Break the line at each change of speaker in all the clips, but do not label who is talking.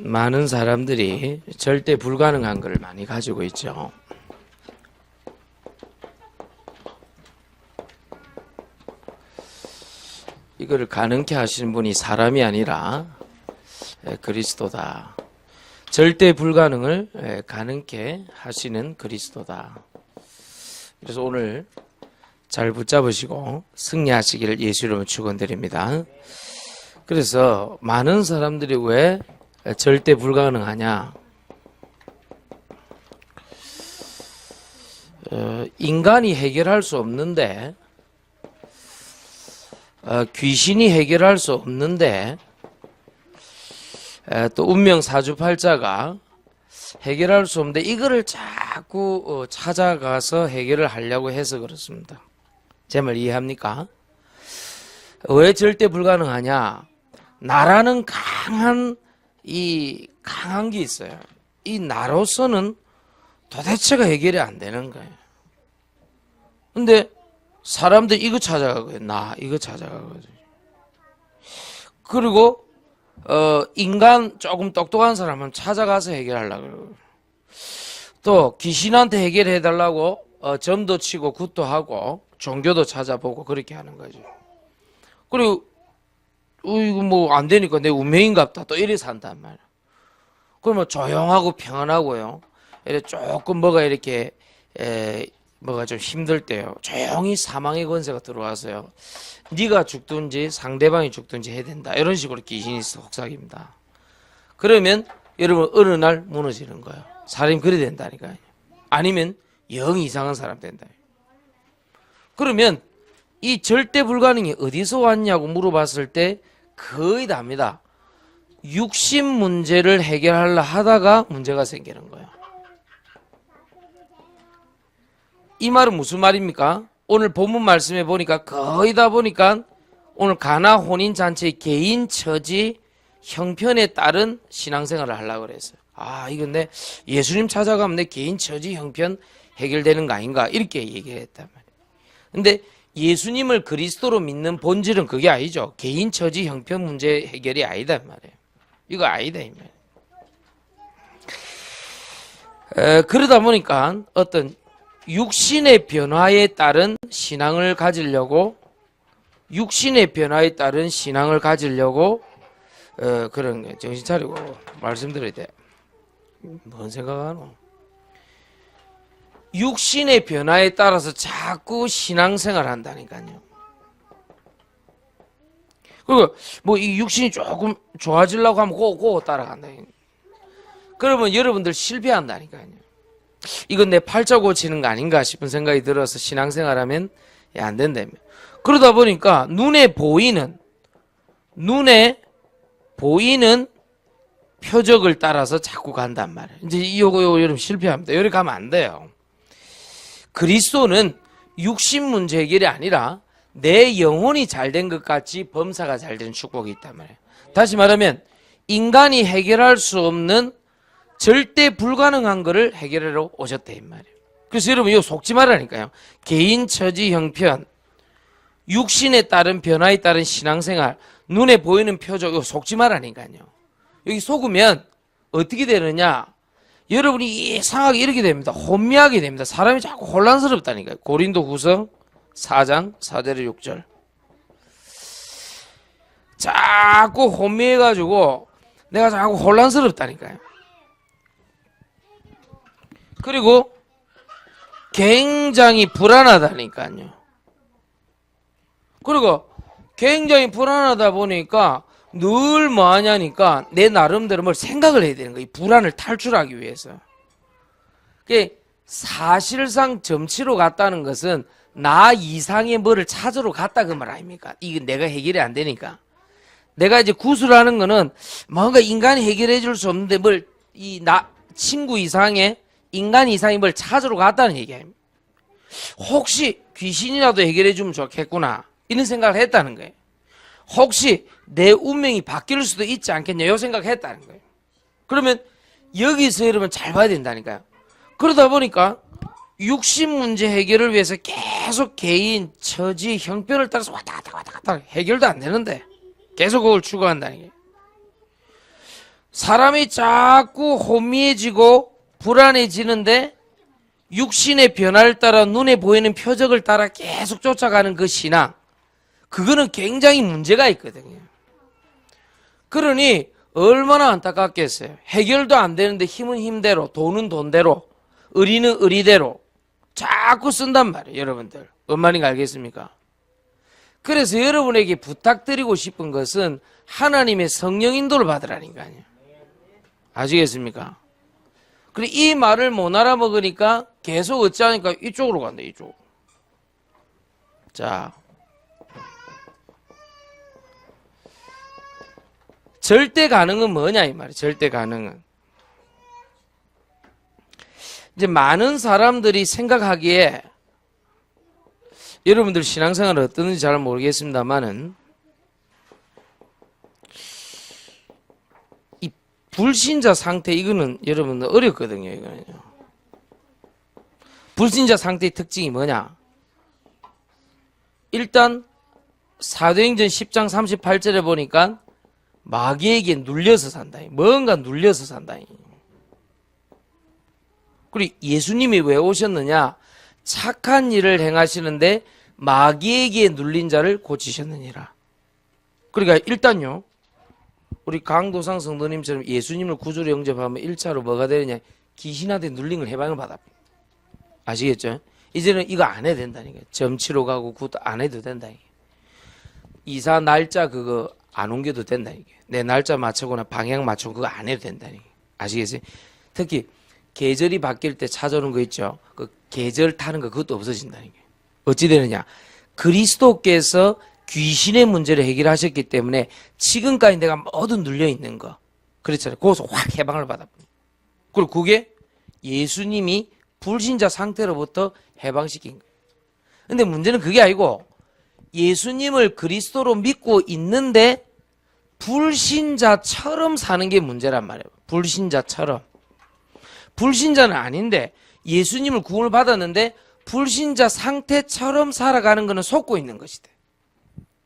많은 사람들이 절대 불가능한 걸 많이 가지고 있죠. 이거를 가능케 하시는 분이 사람이 아니라 그리스도다. 절대 불가능을 가능케 하시는 그리스도다. 그래서 오늘 잘 붙잡으시고 승리하시기를 예수 이름으로 축원드립니다. 그래서 많은 사람들이 왜 절대 불가능하냐? 인간이 해결할 수 없는데, 귀신이 해결할 수 없는데, 또 운명 사주팔자가 해결할 수 없는데 이거를 자꾸 찾아가서 해결을 하려고 해서 그렇습니다. 제 말 이해합니까? 왜 절대 불가능하냐? 나라는 강한 게 있어요. 이 나로서는 도대체가 해결이 안 되는 거예요. 근데 사람들 이거 찾아가고요. 나 이거 찾아가거든요. 그리고 인간 조금 똑똑한 사람은 찾아가서 해결하려고 그러고, 또 귀신한테 해결해 달라고 점도 치고 굿도 하고 종교도 찾아보고 그렇게 하는 거죠. 그리고 이거 뭐 안 되니까 내 운명인갑다 또 이래 산단 말이야. 그러면 조용하고 평안하고요. 이렇게 조금 뭐가 이렇게 뭐가 좀 힘들 때요. 조용히 사망의 권세가 들어와서요. 네가 죽든지 상대방이 죽든지 해야 된다. 이런 식으로 귀신이 속삭입니다. 그러면 여러분 어느 날 무너지는 거예요. 사람이 그래 된다니까요. 아니면 영 이상한 사람 된다. 그러면 이 절대 불가능이 어디서 왔냐고 물어봤을 때 거의 답니다. 육신 문제를 해결하려 하다가 문제가 생기는 거예요. 이 말은 무슨 말입니까? 오늘 본문 말씀에 보니까 거의 다 보니까 오늘 가나 혼인 잔치의 개인 처지 형편에 따른 신앙생활을 하려고 그랬어요. 이건 내 예수님 찾아가면 내 개인 처지 형편 해결되는 거 아닌가 이렇게 얘기를 했단 말이에요. 근데 예수님을 그리스도로 믿는 본질은 그게 아니죠. 개인 처지 형편 문제 해결이 아니다 말이에요. 이거 아니다 이 말이에요. 그러다 보니까 어떤 육신의 변화에 따른 신앙을 가지려고 그런 게 정신 차리고 말씀드려야 돼. 뭔 생각하노? 육신의 변화에 따라서 자꾸 신앙생활 한다니까요. 그리고 뭐 이 육신이 조금 좋아지려고 하면 그거 따라간다. 그러면 여러분들 실패한다니까요. 이건 내 팔자 고치는 거 아닌가 싶은 생각이 들어서 신앙생활하면 안 된다며. 그러다 보니까 눈에 보이는 표적을 따라서 자꾸 간단 말이에요. 이제 이거 여러분 실패합니다. 여기 가면 안 돼요. 그리스도는 육신 문제 해결이 아니라 내 영혼이 잘된 것 같이 범사가 잘 되는 축복이 있단 말이에요. 다시 말하면 인간이 해결할 수 없는 절대 불가능한 거를 해결하러 오셨다 이 말이에요. 그래서 여러분 이거 속지 말라니까요. 개인 처지 형편, 육신에 따른 변화에 따른 신앙생활, 눈에 보이는 표적 이거 속지 말라니까요. 여기 속으면 어떻게 되느냐? 여러분이 이상하게 이렇게 됩니다. 혼미하게 됩니다. 사람이 자꾸 혼란스럽다니까요. 고린도후서 4장 4절에 6절. 자꾸 혼미해가지고 내가 자꾸 혼란스럽다니까요. 그리고 굉장히 불안하다니까요. 그리고 굉장히 불안하다 보니까 늘 뭐 하냐니까 내 나름대로 뭘 생각을 해야 되는 거예요. 이 불안을 탈출하기 위해서. 사실상 점치러 갔다는 것은 나 이상의 뭐를 찾으러 갔다 그 말 아닙니까? 이게 내가 해결이 안 되니까. 내가 이제 구술하는 거는 뭔가 인간이 해결해 줄 수 없는데 친구 이상의 인간 이상이 뭘 찾으러 갔다는 얘기예요. 혹시 귀신이라도 해결해 주면 좋겠구나 이런 생각을 했다는 거예요. 혹시 내 운명이 바뀔 수도 있지 않겠냐 이 생각을 했다는 거예요. 그러면 여기서 여러분 잘 봐야 된다니까요. 그러다 보니까 육신 문제 해결을 위해서 계속 개인, 처지, 형편을 따라서 왔다 갔다 해결도 안 되는데 계속 그걸 추구한다는 게. 사람이 자꾸 혼미해지고 불안해지는데 육신의 변화를 따라 눈에 보이는 표적을 따라 계속 쫓아가는 그 신앙, 그거는 굉장히 문제가 있거든요. 그러니 얼마나 안타깝겠어요. 해결도 안 되는데 힘은 힘대로, 돈은 돈대로, 의리는 의리대로 자꾸 쓴단 말이에요. 여러분들 뭔 말인지 알겠습니까? 그래서 여러분에게 부탁드리고 싶은 것은 하나님의 성령 인도를 받으라니까요. 아시겠습니까? 그리고 이 말을 못 알아먹으니까 계속 어찌하니까 이쪽으로 간다. 이쪽. 자, 절대 가능은 뭐냐 이 말이에요. 절대 가능은 이제 많은 사람들이 생각하기에, 여러분들 신앙생활은 어떤지 잘 모르겠습니다만은 이 불신자 상태, 이거는 여러분들 어렵거든요. 이거는요. 불신자 상태의 특징이 뭐냐? 일단 사도행전 10장 38절에 보니까 마귀에게 눌려서 산다. 뭔가 눌려서 산다. 그리고 예수님이 왜 오셨느냐? 착한 일을 행하시는데 마귀에게 눌린 자를 고치셨느니라. 그러니까 일단요, 우리 강도상 성도님처럼 예수님을 구주로 영접하면 1차로 뭐가 되느냐? 귀신한테 눌린 걸 해방을 받아. 아시겠죠? 이제는 이거 안 해도 된다니까. 점치러 가고 굿 안 해도 된다. 이사 날짜 그거 안 옮겨도 된다. 내 날짜 맞추거나 방향 맞추고 그거 안 해도 된다. 아시겠어요? 특히 계절이 바뀔 때 찾아오는 거 있죠. 그 계절 타는 거 그것도 없어진다는 게. 어찌 되느냐? 그리스도께서 귀신의 문제를 해결하셨기 때문에 지금까지 내가 모두 눌려 있는 거, 그렇잖아요. 거기서 확 해방을 받아. 그리고 그게 예수님이 불신자 상태로부터 해방시킨 거예요. 근데 문제는 그게 아니고 예수님을 그리스도로 믿고 있는데 불신자처럼 사는 게 문제란 말이에요. 불신자처럼. 불신자는 아닌데 예수님을 구원을 받았는데 불신자 상태처럼 살아가는 것은 속고 있는 것이다.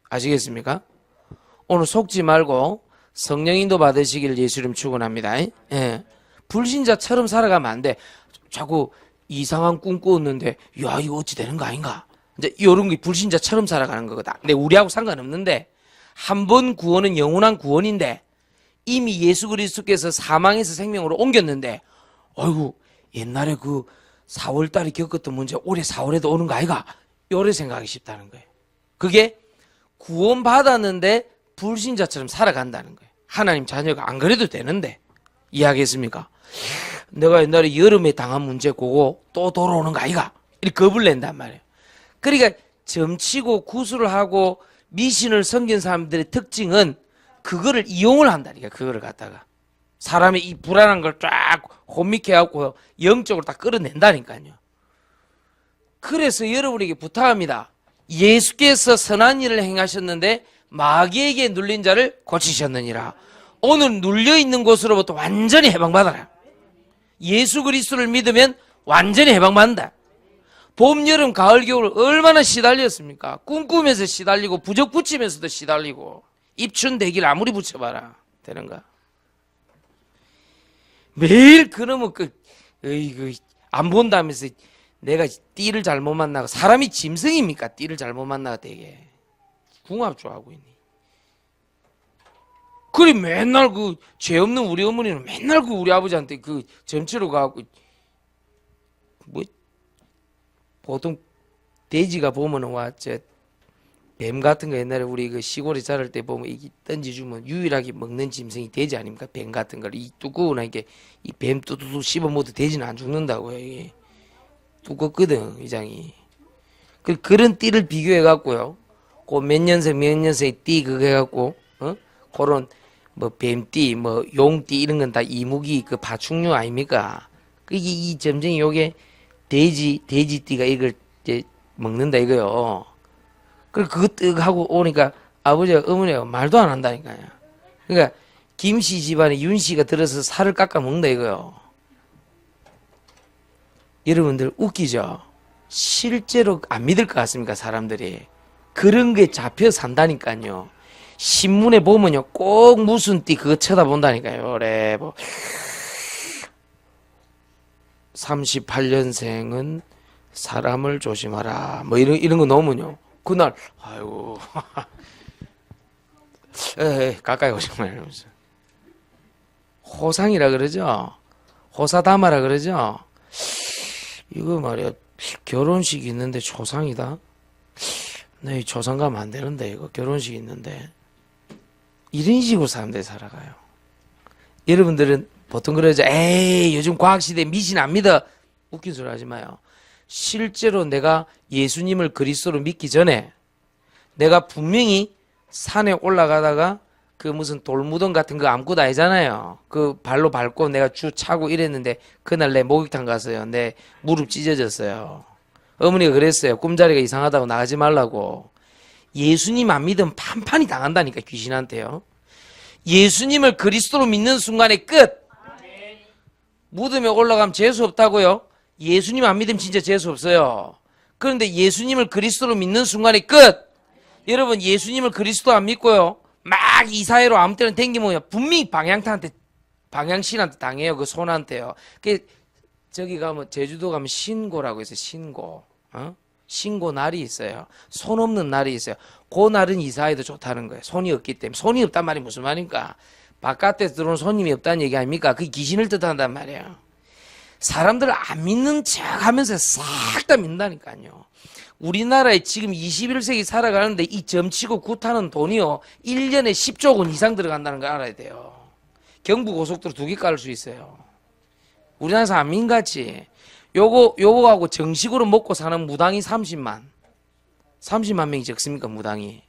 아시겠습니까? 오늘 속지 말고 성령 인도 받으시길 예수님 축원합니다. 예. 불신자처럼 살아가면 안 돼. 자꾸 이상한 꿈 꾸었는데 야 이거 어찌 되는 거 아닌가? 이제 이런 게 불신자처럼 살아가는 거거든. 근데 우리하고 상관없는데, 한 번 구원은 영원한 구원인데 이미 예수 그리스도께서 사망에서 생명으로 옮겼는데, 어이구 옛날에 그 4월달에 겪었던 문제 올해 4월에도 오는 거 아이가? 요래 생각하기 쉽다는 거예요. 그게 구원 받았는데 불신자처럼 살아간다는 거예요. 하나님 자녀가 안 그래도 되는데. 이해하겠습니까? 내가 옛날에 여름에 당한 문제 그거 또 돌아오는 거 아이가? 이렇게 겁을 낸단 말이에요. 그러니까 점치고 구술을 하고 미신을 섬긴 사람들의 특징은 그거를 이용을 한다니까. 그거를 갖다가 사람의 이 불안한 걸 쫙 혼미케 해갖고 영적으로 다 끌어낸다니까요. 그래서 여러분에게 부탁합니다. 예수께서 선한 일을 행하셨는데 마귀에게 눌린 자를 고치셨느니라. 오늘 눌려있는 곳으로부터 완전히 해방받아라. 예수 그리스도를 믿으면 완전히 해방받는다. 봄, 여름, 가을, 겨울 얼마나 시달렸습니까? 꿈꾸면서 시달리고 부적 붙이면서도 시달리고 입춘 대기를 아무리 붙여봐라. 되는가? 매일 그러면 안 본다면서 내가 띠를 잘못 만나고, 사람이 짐승입니까? 띠를 잘못 만나고 되게 궁합조하고 있니? 그래 맨날 그 죄 없는 우리 어머니는 맨날 그 우리 아버지한테 그 점치러 가고, 뭐 보통 돼지가 보면은 뱀 같은 거 옛날에 우리 그 시골에 자랄 때 보면 이게 던지주면 유일하게 먹는 짐승이 돼지 아닙니까? 뱀 같은 걸. 이 두꺼우나 이게 이 뱀 뚜두두 씹어 먹어도 돼지는 안 죽는다고요. 이게 두껍거든 위장이. 그런 띠를 비교해 갖고요. 그 몇 년생 띠 그거 해갖고 그런 뭐 뱀띠 뭐 용띠 이런 건 다 이무기 그 파충류 아닙니까? 이 점쟁이 요게 돼지띠가 이걸 이제 먹는다 이거요. 그리고 그거 뜨 하고 오니까 아버지가 어머니가 말도 안 한다니까요. 그러니까 김씨 집안에 윤씨가 들어서 살을 깎아 먹는다 이거요. 여러분들 웃기죠? 실제로 안 믿을 것 같습니까? 사람들이 그런 게 잡혀 산다니까요. 신문에 보면요 꼭 무슨 띠 그거 쳐다본다니까요. 그래 뭐 38년생은 사람을 조심하라 뭐 이런 거 넣으면요 그날 아이고 가까이 오지 말면서 호상이라 그러죠. 호사다마라 그러죠. 이거 말이야 결혼식 있는데 초상이다. 네, 초상 가면 안 되는데 이거 결혼식 있는데 이런 식으로 사람들이 살아가요. 여러분들은 보통 그러죠. 에이 요즘 과학시대 미신 안 믿어. 웃긴 소리 하지 마요. 실제로 내가 예수님을 그리스도로 믿기 전에 내가 분명히 산에 올라가다가 그 무슨 돌무덤 같은 거 아무것도 아니잖아요. 그 발로 밟고 내가 주 차고 이랬는데 그날 내 목욕탕 갔어요. 내 무릎 찢어졌어요. 어머니가 그랬어요. 꿈자리가 이상하다고 나가지 말라고. 예수님 안 믿으면 판판이 당한다니까 귀신한테요. 예수님을 그리스도로 믿는 순간에 끝. 무덤에 올라가면 재수 없다고요? 예수님 안 믿으면 진짜 재수 없어요. 그런데 예수님을 그리스도로 믿는 순간에 끝. 여러분 예수님을 그리스도 안 믿고요 막 이사회로 아무 때나 댕기면 분명히 방향신한테 당해요. 그 손한테요. 저기 가면 제주도 가면 신고라고 있어요. 신고. 신고 날이 있어요. 손 없는 날이 있어요. 그 날은 이사회도 좋다는 거예요. 손이 없기 때문에. 손이 없단 말이 무슨 말입니까? 바깥에서 들어온 손님이 없다는 얘기 아닙니까? 그게 귀신을 뜻한단 말이에요. 사람들을 안 믿는 척 하면서 싹 다 믿는다니까요. 우리나라에 지금 21세기 살아가는데 이 점치고 굿하는 돈이요 1년에 10조 원 이상 들어간다는 걸 알아야 돼요. 경부고속도로 2개 깔을 수 있어요. 우리나라에서 안 민같이 요거하고 정식으로 먹고 사는 무당이 30만 명이 적습니까? 무당이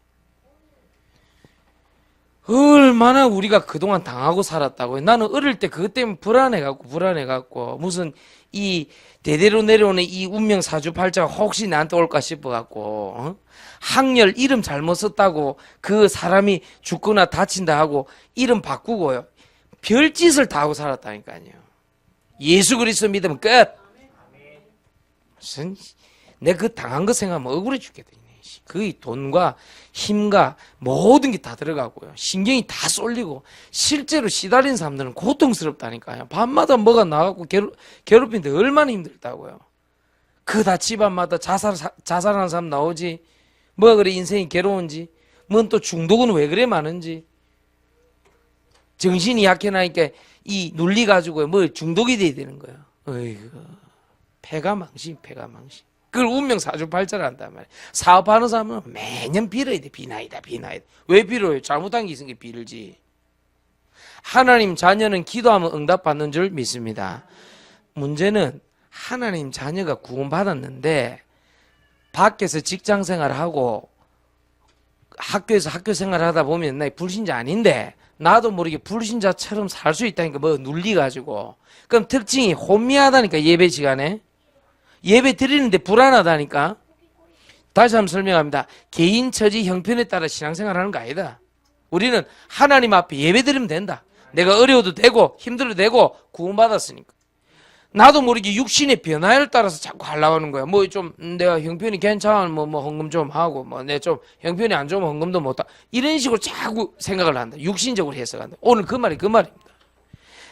얼마나 우리가 그동안 당하고 살았다고요. 나는 어릴 때 그것 때문에 불안해갖고 무슨 이 대대로 내려오는 이 운명 사주팔자가 혹시 나한테 올까 싶어갖고 학렬 이름 잘못 썼다고 그 사람이 죽거나 다친다 하고 이름 바꾸고요 별짓을 다 하고 살았다니까요. 예수 그리스도 믿으면 끝. 무슨 내가 그 당한 거 생각하면 억울해 죽겠다. 그 돈과 힘과 모든 게 다 들어가고요. 신경이 다 쏠리고 실제로 시달린 사람들은 고통스럽다니까요. 밤마다 뭐가 나가고 괴롭히는데 얼마나 힘들다고요. 그 다 집안마다 자살하는 사람 나오지. 뭐가 그래 인생이 괴로운지. 뭔 또 중독은 왜 그래 많은지. 정신이 약해나니까 이 논리 가지고 뭐 중독이 돼야 되는 거예요. 어이구 패가망신. 그걸 운명 사주팔자를 한단 말이에요. 사업하는 사람은 매년 빌어야 돼. 비나이다. 왜 빌어요? 잘못한 게 있으니까 빌지. 하나님 자녀는 기도하면 응답받는 줄 믿습니다. 문제는 하나님 자녀가 구원받았는데 밖에서 직장생활하고 학교에서 학교생활을 하다 보면 나 불신자 아닌데 나도 모르게 불신자처럼 살 수 있다니까 뭐 눌리가지고. 그럼 특징이 혼미하다니까. 예배 시간에 예배 드리는데 불안하다니까. 다시 한번 설명합니다. 개인 처지 형편에 따라 신앙생활 하는 거 아니다. 우리는 하나님 앞에 예배 드리면 된다. 내가 어려워도 되고 힘들어도 되고 구원받았으니까. 나도 모르게 육신의 변화에 따라서 자꾸 하려고 하는 거야. 뭐 좀 내가 형편이 괜찮으면 뭐 헌금 좀 하고 뭐 내 좀 형편이 안 좋으면 헌금도 못 하고 이런 식으로 자꾸 생각을 한다. 육신적으로 해석한다. 오늘 그 말입니다.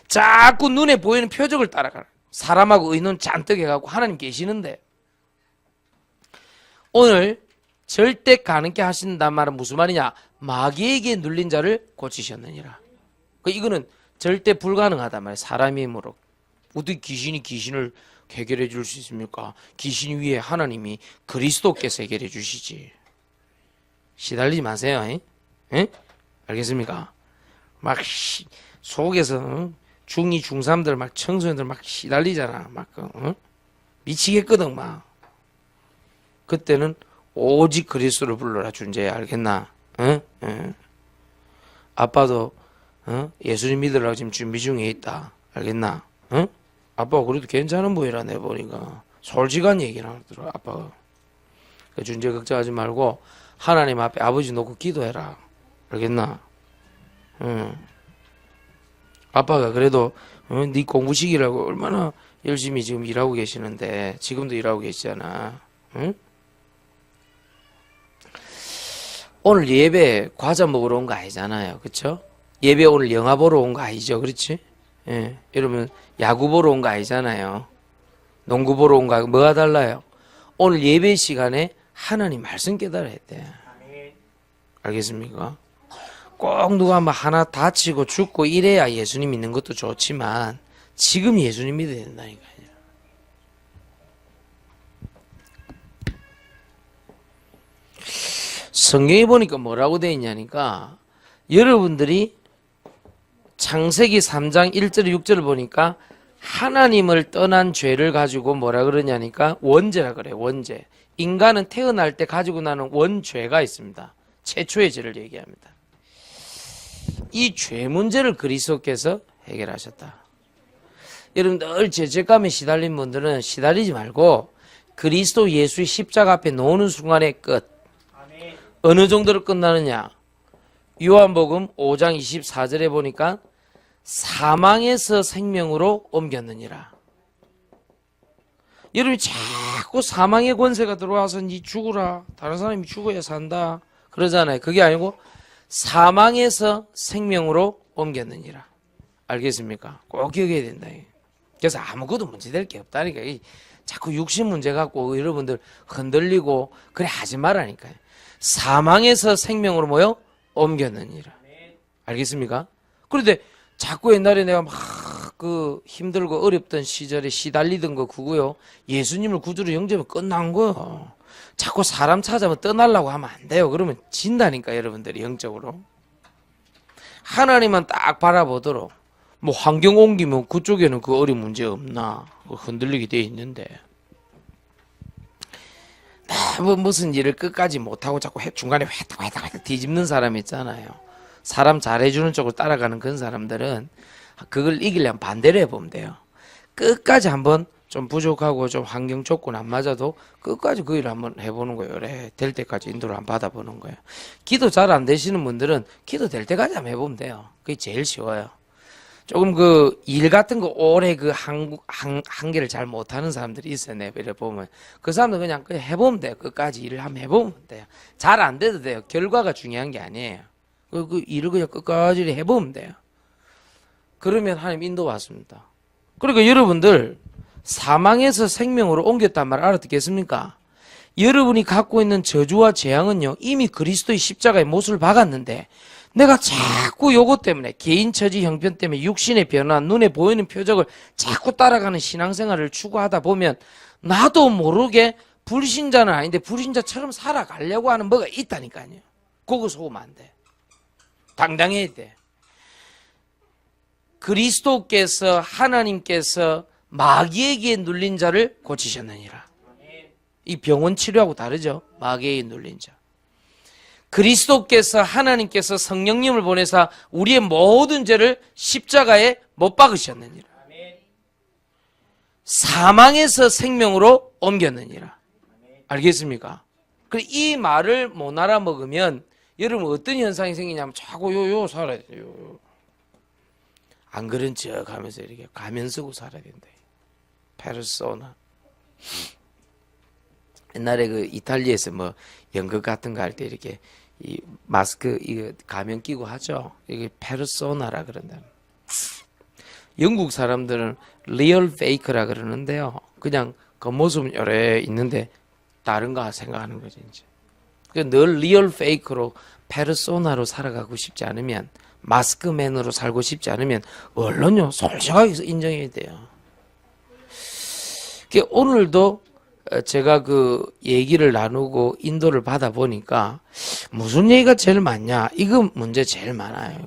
자꾸 눈에 보이는 표적을 따라가라. 사람하고 의논 잔뜩 해갖고 하나님 계시는데 오늘 절대 가능케 하신단 말은 무슨 말이냐. 마귀에게 눌린 자를 고치셨느니라. 이거는 절대 불가능하단 말이에요. 사람의 힘으로. 어떻게 귀신이 귀신을 해결해 줄 수 있습니까? 귀신 위에 하나님이 그리스도께서 해결해 주시지. 시달리지 마세요. 에? 알겠습니까? 막 속에서 중2, 중3들 막 청소년들 막 시달리잖아. 막 미치겠거든 막. 그때는 오직 그리스도를 불러라 존재야. 알겠나? 아빠도 예수님 믿으라고 지금 준비 중에 있다. 알겠나? 아빠가 그래도 괜찮은 분이라 내보니까 솔직한 얘기를 하더라. 아빠가. 존재 걱정하지 말고 하나님 앞에 아버지 놓고 기도해라. 알겠나? 아빠가 그래도 네 공부 시키라고 얼마나 열심히 지금 일하고 계시는데 지금도 일하고 계시잖아. 응? 오늘 예배 과자 먹으러 온 거 아니잖아요. 그렇죠? 예배 오늘 영화 보러 온 거 아니죠. 그렇지? 예. 여러분 야구 보러 온 거 아니잖아요. 농구 보러 온 거 뭐가 달라요? 오늘 예배 시간에 하나님 말씀 깨달아야 돼. 알겠습니까? 꼭 누가 뭐 하나 다치고 죽고 이래야 예수님 믿는 것도 좋지만 지금 예수님 믿어야 된다니까요. 성경에 보니까 뭐라고 되어 있냐니까 여러분들이 창세기 3장 1절 6절을 보니까 하나님을 떠난 죄를 가지고 뭐라 그러냐니까 원죄라 그래. 원죄. 인간은 태어날 때 가지고 나는 원죄가 있습니다. 최초의 죄를 얘기합니다. 이 죄 문제를 그리스도께서 해결하셨다. 여러분 늘 죄책감에 시달린 분들은 시달리지 말고 그리스도 예수의 십자가 앞에 놓는 순간에 끝. 어느 정도로 끝나느냐? 요한복음 5장 24절에 보니까 사망에서 생명으로 옮겼느니라. 여러분이 자꾸 사망의 권세가 들어와서 니 죽으라. 다른 사람이 죽어야 산다. 그러잖아요. 그게 아니고 사망에서 생명으로 옮겼느니라. 알겠습니까? 꼭 기억해야 된다. 그래서 아무것도 문제될 게 없다니까. 자꾸 육신 문제 갖고 여러분들 흔들리고 그래 하지 말라니까요. 사망에서 생명으로 뭐요? 옮겼느니라. 알겠습니까? 그런데 자꾸 옛날에 내가 막 그 힘들고 어렵던 시절에 시달리던 거 그거요. 예수님을 구주로 영접하면 끝난 거요. 자꾸 사람 찾아면 떠나려고 하면 안 돼요. 그러면 진다니까 여러분들이 영적으로. 하나님만 딱 바라보도록 뭐 환경 옮기면 그쪽에는 그 어려운 문제 없나 흔들리게 돼 있는데 뭐 무슨 일을 끝까지 못하고 자꾸 중간에 회탁 뒤집는 사람 있잖아요. 사람 잘해주는 쪽으로 따라가는 그런 사람들은 그걸 이기려면 반대로 해보면 돼요. 끝까지 한번 좀 부족하고 좀 환경 조건 안 맞아도 끝까지 그 일을 한번 해보는 거예요. 그래 될 때까지 인도를 한번 받아보는 거예요. 기도 잘 안 되시는 분들은 기도 될 때까지 한번 해보면 돼요. 그게 제일 쉬워요. 조금 그 일 같은 거 오래 그 한계를 잘 못하는 사람들이 있어요. 내비를 보면 그 사람들 그냥 해보면 돼요. 끝까지 일을 한번 해보면 돼요. 잘 안 돼도 돼요. 결과가 중요한 게 아니에요. 그 일을 그냥 끝까지 해보면 돼요. 그러면 하나님 인도받습니다. 그러니까 여러분들 사망에서 생명으로 옮겼단 말 알아듣겠습니까? 여러분이 갖고 있는 저주와 재앙은요 이미 그리스도의 십자가에 못을 박았는데 내가 자꾸 요것 때문에 개인 처지 형편 때문에 육신의 변화 눈에 보이는 표적을 자꾸 따라가는 신앙생활을 추구하다 보면 나도 모르게 불신자는 아닌데 불신자처럼 살아가려고 하는 뭐가 있다니까요. 그거 속으면 안 돼. 당당해야 돼. 그리스도께서 하나님께서 마귀에게 눌린 자를 고치셨느니라. 이 병원 치료하고 다르죠. 마귀에게 눌린 자. 그리스도께서 하나님께서 성령님을 보내사 우리의 모든 죄를 십자가에 못 박으셨느니라. 사망에서 생명으로 옮겼느니라. 알겠습니까? 이 말을 못 알아먹으면 여러분 어떤 현상이 생기냐면 자꾸 요요 살아야 돼요. 안 그런 척 하면서 이렇게 가면 쓰고 살아야 된다. 페르소나. 옛날에 그 이탈리아에서 뭐 연극 같은 거 할 때 이렇게 이 마스크 이거 가면 끼고 하죠. 이게 페르소나라 그런다. 영국 사람들은 리얼 페이크라 그러는데요. 그냥 겉모습은 요래 있는데 다른 거 생각하는 거지 이제. 늘 리얼 페이크로 페르소나로 살아가고 싶지 않으면 마스크맨으로 살고 싶지 않으면 언론요 솔직하게 인정해야 돼요. 오늘도 제가 그 얘기를 나누고 인도를 받아 보니까 무슨 얘기가 제일 많냐? 이거 문제 제일 많아요.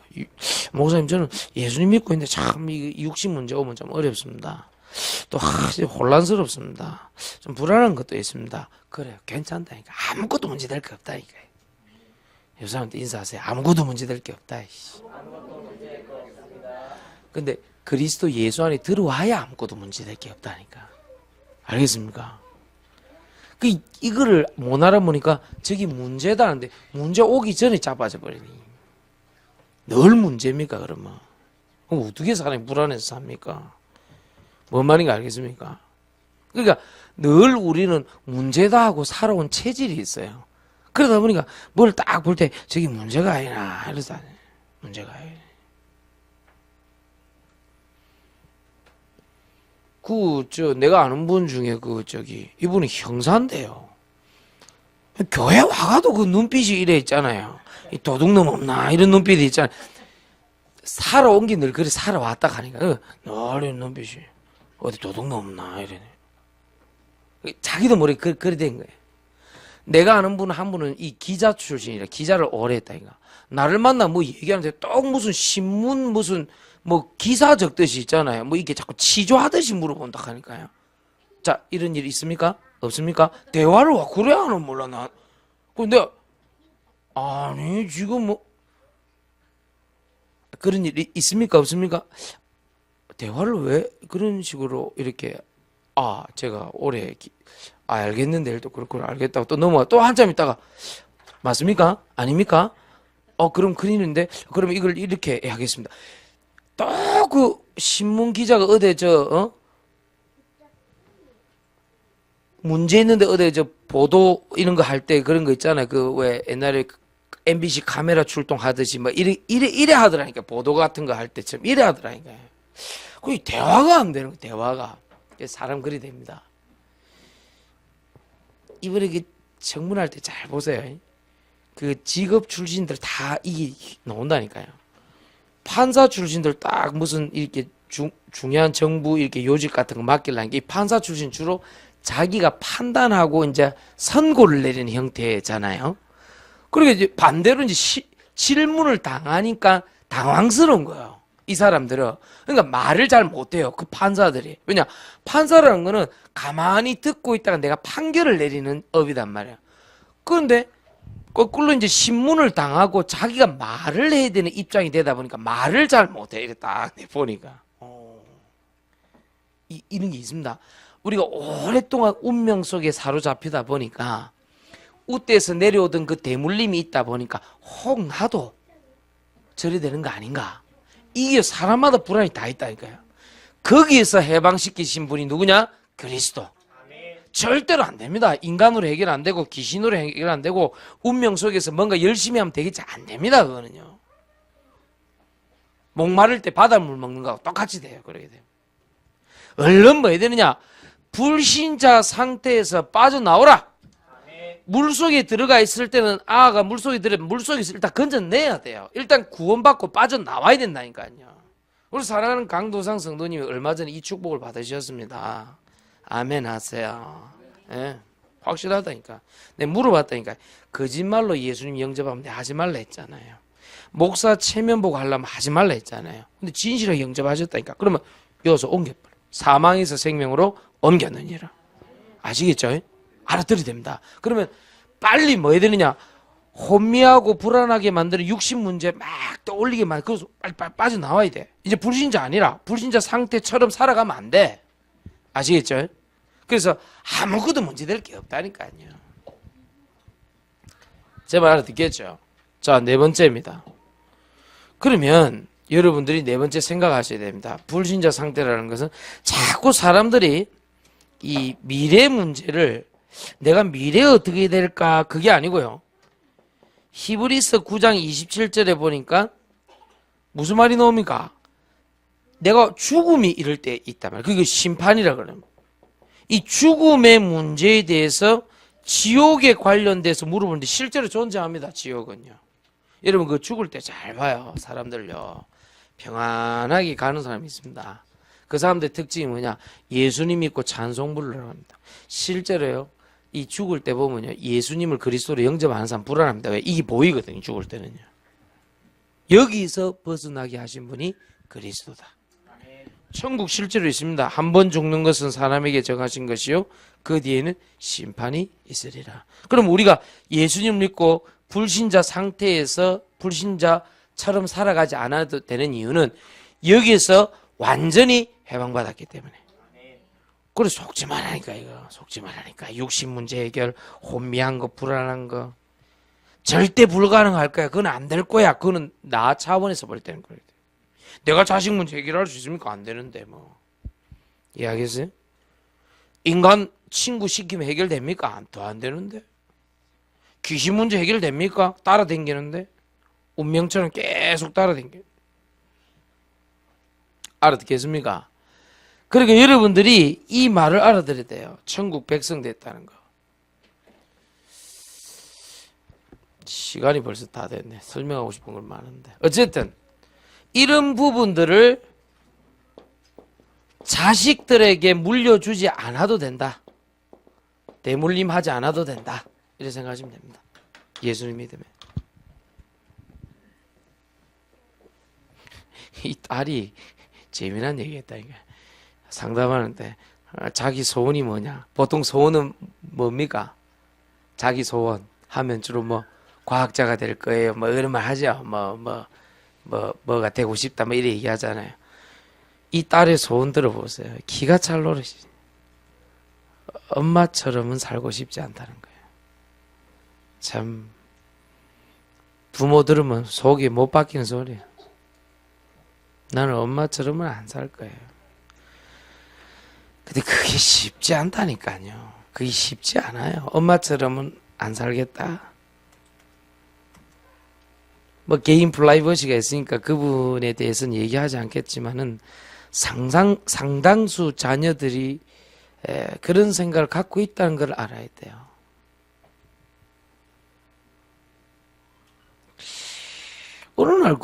목사님 저는 예수님 믿고 있는데 참 이 육신 문제 오면 좀 어렵습니다. 또 혼란스럽습니다. 좀 불안한 것도 있습니다. 그래요. 괜찮다니까. 아무것도 문제될 게 없다니까. 요 사람한테 인사하세요. 아무것도 문제될 게 없다. 근데 그리스도 예수 안에 들어와야 아무것도 문제될 게 없다니까. 알겠습니까? 이거를 못 알아보니까 저기 문제다는데 문제 오기 전에 자빠져 버리니. 늘 문제입니까 그러면? 그럼 어떻게 사람이 불안해서 삽니까? 뭔 말인가 알겠습니까? 그러니까 늘 우리는 문제다 하고 살아온 체질이 있어요. 그러다 보니까 뭘 딱 볼 때 저기 문제가 아니나 이래서 문제가 아니나. 내가 아는 분 중에 이분이 형사인데요. 교회 와가도 그 눈빛이 이래 있잖아요. 이 도둑놈 없나 이런 눈빛이 있잖아요. 살아온 게 늘 그래 살아왔다 가니까 늘 눈빛이 어디 도둑놈 없나 이러네. 자기도 모르게 그래 된 거예요. 내가 아는 분 한 분은 이 기자 출신이라 기자를 오래 했다니까. 나를 만나 뭐 얘기하는데 또 무슨 신문 무슨 뭐 기사 적듯이 있잖아요. 뭐 이게 자꾸 치조하듯이 물어본다 하니까요. 자, 이런 일 있습니까? 없습니까? 대화를 와 그래 하는 몰라 나. 근데 아니 지금 뭐 그런 일 있습니까? 없습니까? 대화를 왜 그런 식으로 이렇게 제가 올해 알겠는데 또 그렇구나 알겠다고 또 넘어가 또 한참 있다가 맞습니까? 아닙니까? 그럼 그리는데 그러면 이걸 이렇게 하겠습니다. 또 그 신문 기자가 어디 문제 있는데 어디 보도 이런 거 할 때 그런 거 있잖아요. 그 왜 옛날에 MBC 카메라 출동하듯이 뭐 이래 하더라니까. 보도 같은 거 할 때처럼 이래 하더라니까. 그 대화가 안 되는 거 대화가. 사람 그리 됩니다. 이번에 그 청문할 때 잘 보세요. 그 직업 출신들 다 이게 나온다니까요. 판사 출신들 딱 무슨 이렇게 중요한 정부 이렇게 요직 같은 거 맡기려는 게 이 판사 출신 주로 자기가 판단하고 이제 선고를 내리는 형태잖아요. 그러니까 이제 반대로 이제 질문을 당하니까 당황스러운 거예요. 이 사람들은. 그러니까 말을 잘 못해요. 그 판사들이. 왜냐? 판사라는 거는 가만히 듣고 있다가 내가 판결을 내리는 업이단 말이에요. 그런데 거꾸로 이제 신문을 당하고 자기가 말을 해야 되는 입장이 되다 보니까 말을 잘 못해. 이렇게 딱 보니까. 이런 게 있습니다. 우리가 오랫동안 운명 속에 사로잡히다 보니까 우대에서 내려오던 그 대물림이 있다 보니까 혹 나도 저리 되는 거 아닌가. 이게 사람마다 불안이 다 있다니까요. 거기에서 해방시키신 분이 누구냐? 그리스도. 절대로 안 됩니다. 인간으로 해결 안 되고 귀신으로 해결 안 되고 운명 속에서 뭔가 열심히 하면 되겠지 안 됩니다. 그거는요. 목마를 때 바닷물 먹는 거하고 똑같이 돼요. 그러게 돼요. 얼른 뭐 해야 되느냐? 불신자 상태에서 빠져나오라. 물속에 들어가 있을 때는 아가 물속에서 일단 건져내야 돼요. 일단 구원받고 빠져나와야 된다니까요. 우리 사랑하는 강도상 성도님이 얼마 전에 이 축복을 받으셨습니다. 아멘 하세요. 예, 확실하다니까. 내가 물어봤다니까. 거짓말로 예수님 영접하면 하지 말라 했잖아요. 목사 체면 보고 하려면 하지 말라 했잖아요. 근데 진실하게 영접하셨다니까. 그러면 여기서 옮겨버려. 사망에서 생명으로 옮겼느니라. 아시겠죠? 알아들어야 됩니다. 그러면 빨리 뭐 해야 되느냐? 혼미하고 불안하게 만드는 육신 문제 막 떠올리게 만들. 그래서 빨리 빠져나와야 돼. 이제 불신자 아니라 불신자 상태처럼 살아가면 안 돼. 아시겠죠? 그래서 아무것도 문제될 게 없다니까요. 제 말 알아듣겠죠? 자, 네 번째입니다. 그러면 여러분들이 네 번째 생각하셔야 됩니다. 불신자 상태라는 것은 자꾸 사람들이 이 미래 문제를 내가 미래에 어떻게 될까 그게 아니고요. 히브리서 9장 27절에 보니까 무슨 말이 나옵니까? 내가 죽음이 이럴 때 있단 말이에요. 그게 심판이라 그래요. 이 죽음의 문제에 대해서 지옥에 관련돼서 물어보는데 실제로 존재합니다. 지옥은요. 여러분 그 죽을 때 잘 봐요. 사람들요. 평안하게 가는 사람이 있습니다. 그 사람들의 특징이 뭐냐? 예수님 믿고 찬송 부르려고 합니다. 실제로요. 이 죽을 때 보면요. 예수님을 그리스도로 영접하는 사람 불안합니다. 왜? 이게 보이거든요. 죽을 때는요. 여기서 벗어나게 하신 분이 그리스도다. 천국 실제로 있습니다. 한 번 죽는 것은 사람에게 정하신 것이요. 그 뒤에는 심판이 있으리라. 그럼 우리가 예수님 믿고 불신자 상태에서 불신자처럼 살아가지 않아도 되는 이유는 여기에서 완전히 해방받았기 때문에. 그래서 속지 말라니까 이거. 속지 말라니까. 육신 문제 해결, 혼미한 거, 불안한 거. 절대 불가능할 거야. 그건 안 될 거야. 그거는 나 차원에서 볼 때는 그래요. 내가 자식 문제 해결할 수 있습니까? 안 되는데 뭐. 이해하겠어요? 인간 친구 시키면 해결됩니까? 더 안 되는데. 귀신 문제 해결됩니까? 따라다니는데 운명처럼 계속 따라다니게. 알아듣겠습니까? 그러니까 여러분들이 이 말을 알아들어야 돼요. 천국 백성 됐다는 거. 시간이 벌써 다 됐네. 설명하고 싶은 건 많은데. 어쨌든 이런 부분들을 자식들에게 물려주지 않아도 된다. 대물림하지 않아도 된다. 이렇게 생각하시면 됩니다. 예수님 믿으면. 이 딸이 재미난 얘기 했다니까. 상담하는데 자기 소원이 뭐냐. 보통 소원은 뭡니까? 자기 소원 하면 주로 뭐 과학자가 될 거예요. 뭐 이런 말 하죠. 뭐가 되고 싶다. 뭐 이렇게 얘기하잖아요. 이 딸의 소원 들어보세요. 기가 찰 노릇이. 엄마처럼은 살고 싶지 않다는 거예요. 참 부모 들으면 속이 못 박히는 소리예요. 나는 엄마처럼은 안 살 거예요. 근데 그게 쉽지 않다니까요. 그게 쉽지 않아요. 엄마처럼은 안 살겠다. 뭐 개인 프라이버시가 있으니까 그분에 대해서는 얘기하지 않겠지만은 상당수 자녀들이 그런 생각을 갖고 있다는 걸 알아야 돼요. 어느 날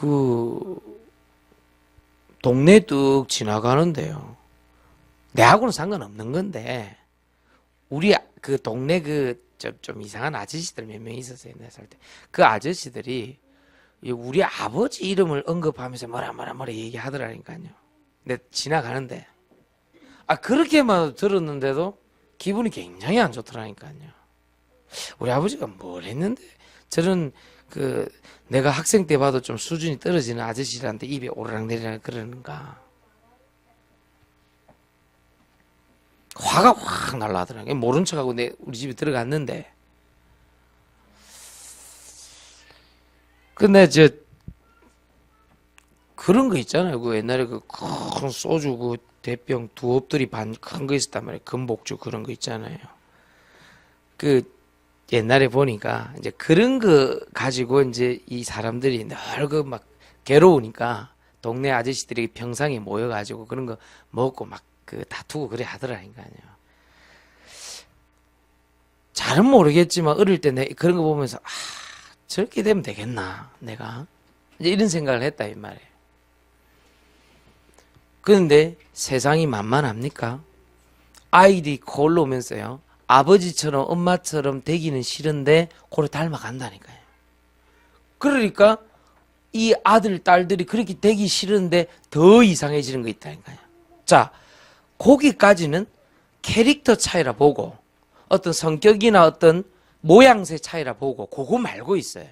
동네 뚝 지나가는데요. 내하고는 상관없는 건데 우리 그 동네 좀 이상한 아저씨들 몇 명 있었어요. 옛날 살 때. 그 아저씨들이 우리 아버지 이름을 언급하면서 뭐라 얘기하더라니까요. 근데 지나가는데 그렇게만 들었는데도 기분이 굉장히 안 좋더라니까요. 우리 아버지가 뭘 했는데 저런 내가 학생 때 봐도 좀 수준이 떨어지는 아저씨들한테 입에 오르락내리락 그러는가. 화가 확 날라하더라고요. 모른 척하고 우리 집에 들어갔는데. 근데 그런 거 있잖아요. 옛날에 큰 소주 대병 두 엎드리 반 큰 거 있었단 말이에요. 금복주 그런 거 있잖아요. 옛날에 보니까 이제 그런 거 가지고 이제 이 사람들이 늘 막 괴로우니까 동네 아저씨들이 평상에 모여가지고 그런 거 먹고 막 다투고 그래 하더라니까요. 잘은 모르겠지만 어릴 때 그런 거 보면서 저렇게 되면 되겠나 내가 이제 이런 생각을 했다 이 말이에요. 그런데 세상이 만만합니까? 아이들이 거울로 오면서요. 아버지처럼 엄마처럼 되기는 싫은데 그걸 닮아간다니까요. 그러니까 이 아들 딸들이 그렇게 되기 싫은데 더 이상해지는 거 있다니까요. 자, 거기까지는 캐릭터 차이라 보고 어떤 성격이나 어떤 모양새 차이라 보고 그거 말고 있어요.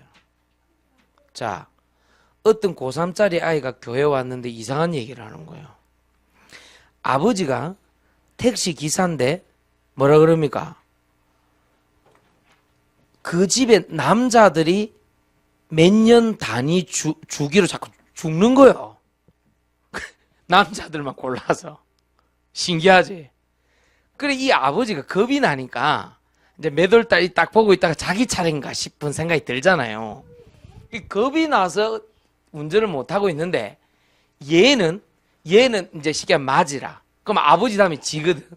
자, 어떤 고3짜리 아이가 교회 왔는데 이상한 얘기를 하는 거예요. 아버지가 택시 기사인데 뭐라 그럽니까? 그 집에 남자들이 몇 년 단위 주기로 자꾸 죽는 거예요. 남자들만 골라서. 신기하지? 그래, 이 아버지가 겁이 나니까 이제 몇 월 달이 딱 보고 있다가 자기 차례인가 싶은 생각이 들잖아요. 겁이 나서 운전을 못하고 있는데 얘는 이제 쉽게 맞으라. 그럼 아버지 다음에 지거든.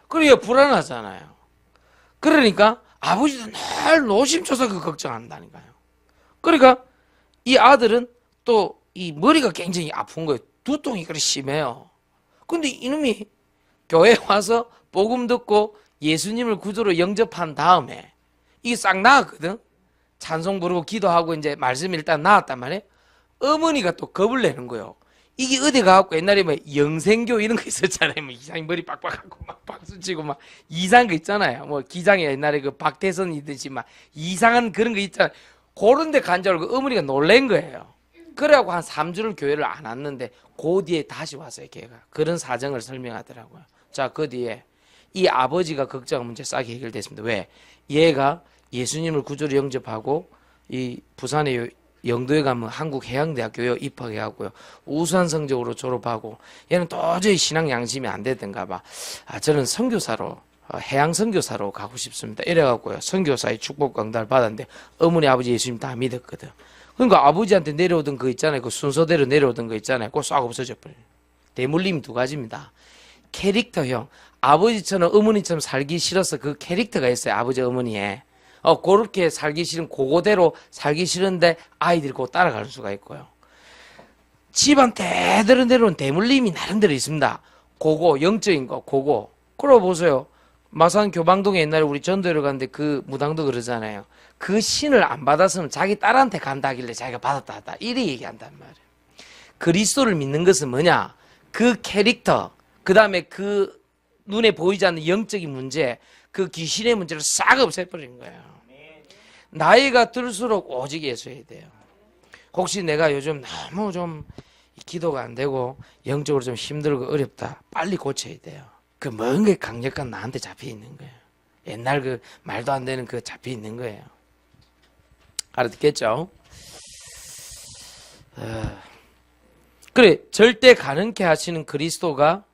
그러니까 불안하잖아요. 그러니까 아버지도 늘 노심초사 걱정한다니까요. 그러니까 이 아들은 또 이 머리가 굉장히 아픈 거예요. 두통이 그렇게 심해요. 근데 이놈이 교회 와서 복음 듣고 예수님을 구주로 영접한 다음에 이게 싹 나았거든. 찬송 부르고 기도하고 이제 말씀이 일단 나왔단 말이에요. 어머니가 또 겁을 내는 거예요. 이게 어디 가갖고 옛날에 뭐 영생교 이런 거 있었잖아요. 뭐 이상히 머리 빡빡하고 막 박수 치고 막 이상한 거 있잖아요. 뭐 기장에 옛날에 박태선이듯이 막 이상한 그런 거 있잖아요. 그런 데 간 줄 알고 어머니가 놀란 거예요. 그래갖고 한 3주를 교회를 안 왔는데 그 뒤에 다시 왔어요. 걔가. 그런 사정을 설명하더라고요. 자, 그 뒤에 이 아버지가 걱정 문제 싹이 해결됐습니다. 왜? 얘가 예수님을 구주로 영접하고 이 부산에 영도에 가면 한국해양대학교에 입학해갖고요. 우수한 성적으로 졸업하고 얘는 도저히 신앙 양심이 안 되던가 봐. 저는 선교사로 해양 선교사로 가고 싶습니다. 이래갖고요. 선교사의 축복 강단을 받았는데 어머니 아버지 예수님 다 믿었거든. 그러니까 아버지한테 내려오던 거 있잖아요. 그 순서대로 내려오던 거 있잖아요. 그거 싹 없어져 버려요. 대물림이 두 가지입니다. 캐릭터형. 아버지처럼 어머니처럼 살기 싫어서 그 캐릭터가 있어요. 아버지 어머니에. 그렇게 살기 싫은 그거대로 살기 싫은데 아이들이 곧 따라갈 수가 있고요. 집안 대대로 내려온 대물림이 나름대로 있습니다. 그거 영적인 거 그거. 그러고 보세요. 마산 교방동에 옛날에 우리 전도회를 갔는데 그 무당도 그러잖아요. 그 신을 안 받았으면 자기 딸한테 간다 하길래 자기가 받았다 하다 이리 얘기한단 말이에요. 그리스도를 믿는 것은 뭐냐? 그 캐릭터, 그 다음에 그 눈에 보이지 않는 영적인 문제, 그 귀신의 문제를 싹 없애버린 거예요. 나이가 들수록 오직 예수해야 돼요. 혹시 내가 요즘 너무 좀 기도가 안 되고 영적으로 좀 힘들고 어렵다. 빨리 고쳐야 돼요. 그 뭔가 강력한 나한테 잡혀 있는 거예요. 옛날 그 말도 안 되는 그 잡혀 있는 거예요. 알아듣겠죠? 그래, 절대 가능케 하시는 그리스도가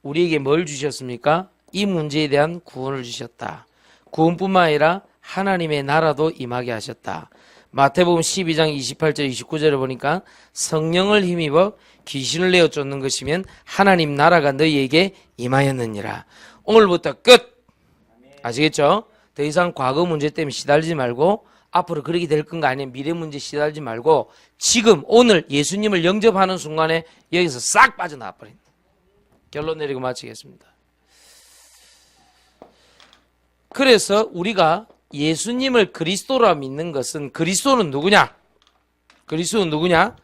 우리에게 뭘 주셨습니까? 이 문제에 대한 구원을 주셨다. 구원뿐만 아니라 하나님의 나라도 임하게 하셨다. 마태복음 12장 28절 29절을 보니까 성령을 힘입어 귀신을 내어 쫓는 것이면 하나님 나라가 너희에게 임하였느니라. 오늘부터 끝! 아시겠죠? 더 이상 과거 문제 때문에 시달리지 말고 앞으로 그렇게 될 건가 아니면 미래 문제 시달리지 말고 지금 오늘 예수님을 영접하는 순간에 여기서 싹 빠져나와 버린다. 결론 내리고 마치겠습니다. 그래서 우리가 예수님을 그리스도라 믿는 것은 그리스도는 누구냐? 그리스도는 누구냐?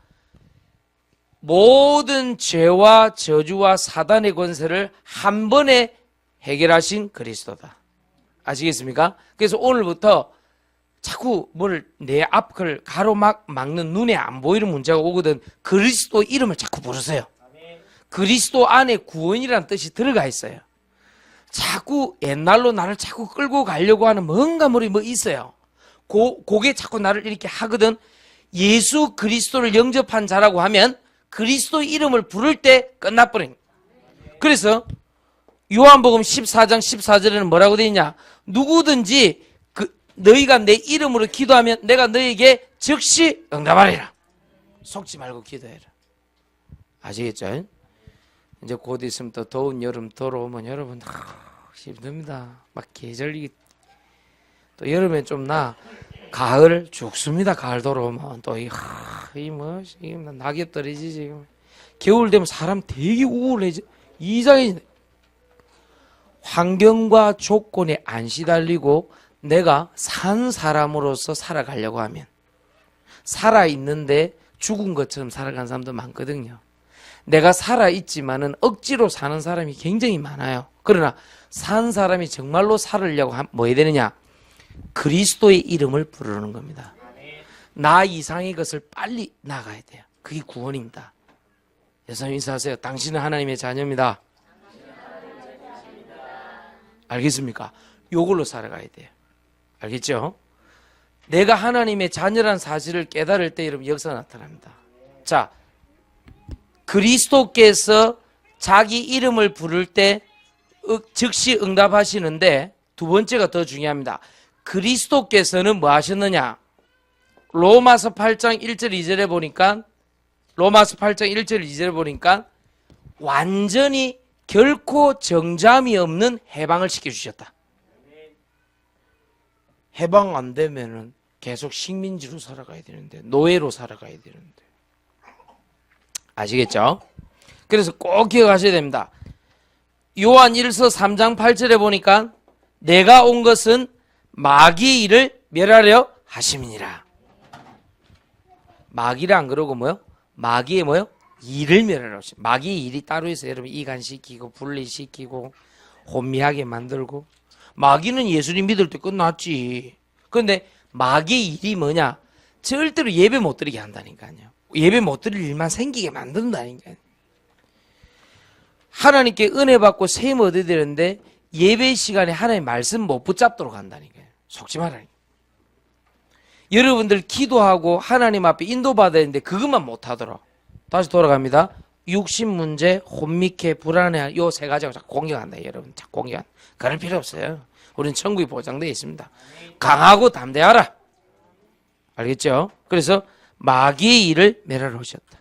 모든 죄와 저주와 사단의 권세를 한 번에 해결하신 그리스도다. 아시겠습니까? 그래서 오늘부터 자꾸 내 앞을 가로막는 눈에 안 보이는 문제가 오거든 그리스도 이름을 자꾸 부르세요. 그리스도 안에 구원이라는 뜻이 들어가 있어요. 자꾸 옛날로 나를 자꾸 끌고 가려고 하는 뭔가 뭐 있어요. 그게 자꾸 나를 이렇게 하거든. 예수 그리스도를 영접한 자라고 하면 그리스도 이름을 부를 때 끝나버린. 그래서 요한복음 14장 14절에는 뭐라고 되어 있냐? 누구든지 너희가 내 이름으로 기도하면 내가 너희에게 즉시 응답하리라. 속지 말고 기도해라. 아시겠죠? 이제 곧 있으면 또 더운 여름 돌아오면 여러분 힘듭니다. 막 계절이 또 여름에 좀 가을 죽습니다. 가을 돌아오면 또 낙엽 떨어지지 지금. 겨울 되면 사람 되게 우울해져. 이상해. 환경과 조건에 안 시달리고 내가 산 사람으로서 살아가려고 하면 살아있는데 죽은 것처럼 살아가는 사람도 많거든요. 내가 살아있지만은 억지로 사는 사람이 굉장히 많아요. 그러나 산 사람이 정말로 살으려고 뭐 해야 되느냐? 그리스도의 이름을 부르는 겁니다. 나 이상의 것을 빨리 나가야 돼요. 그게 구원입니다. 여러분 인사하세요. 당신은 하나님의 자녀입니다. 알겠습니까? 요걸로 살아가야 돼요. 알겠죠? 내가 하나님의 자녀란 사실을 깨달을 때 여러분 역사가 나타납니다. 자, 그리스도께서 자기 이름을 부를 때 즉시 응답하시는데 두 번째가 더 중요합니다. 그리스도께서는 뭐 하셨느냐? 로마서 8장 1절 2절에 보니까 완전히 결코 정잠이 없는 해방을 시켜주셨다. 해방 안 되면은 계속 식민지로 살아가야 되는데, 노예로 살아가야 되는데. 아시겠죠? 그래서 꼭 기억하셔야 됩니다. 요한 1서 3장 8절에 보니까 내가 온 것은 마귀의 일을 멸하려 하심이니라. 마귀를 안 그러고 뭐요? 마귀의 뭐요? 일을 멸하려 하심. 마귀의 일이 따로 있어요. 여러분 이간시키고 분리시키고 혼미하게 만들고. 마귀는 예수님 믿을 때 끝났지. 그런데 마귀의 일이 뭐냐? 절대로 예배 못 드리게 한다니까요. 예배 못 드릴 일만 생기게 만든다니까요. 하나님께 은혜 받고 세임 얻어야 되는데 예배 시간에 하나님의 말씀 못 붙잡도록 한다니까요. 속지 말아요. 여러분들 기도하고 하나님 앞에 인도받아야 되는데 그것만 못하도록. 다시 돌아갑니다. 육신 문제, 혼미케, 불안해, 요 세 가지하고 자꾸 공격한다, 여러분. 자꾸 공격. 그럴 필요 없어요. 우리는 천국이 보장되어 있습니다. 강하고 담대하라. 알겠죠? 그래서 마귀의 일을 멸하러 오셨다.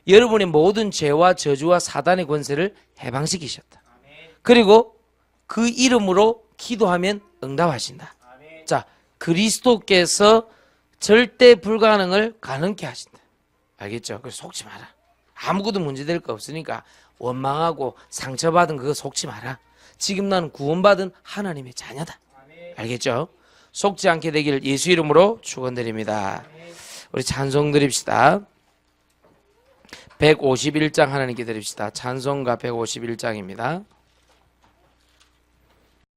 여러분의 모든 죄와 저주와 사단의 권세를 해방시키셨다. 그리고 그 이름으로 기도하면 응답하신다. 자, 그리스도께서 절대 불가능을 가능케 하신다. 알겠죠? 그래서 속지 마라. 아무것도 문제될 거 없으니까 원망하고 상처받은 그거 속지 마라. 지금 나는 구원받은 하나님의 자녀다. 알겠죠? 속지 않게 되기를 예수 이름으로 축원드립니다. 우리 찬송 드립시다. 151장 하나님께 드립시다. 찬송가 151장입니다.